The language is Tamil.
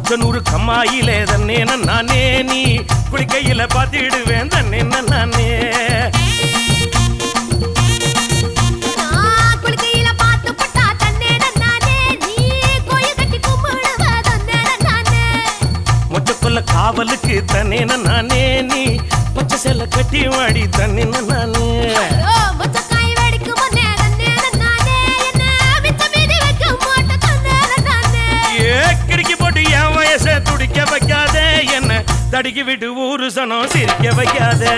குச்சனூரு கம்மாயிலே தன்னே நானே நீ குளிக்கையில பாத்திடுவேன் தன்னே நானே மொச்சக்குள்ள காவலுக்கு தன்னே நானே நீ பச்சை செல்ல கட்டி வாடி தன்னே நானே கிடுக்கி போட்டு என் வயசை துடிக்க வைக்காதே என்ன தடுக்கி விட்டு ஊரு சனம் சிரிக்க வைக்காதே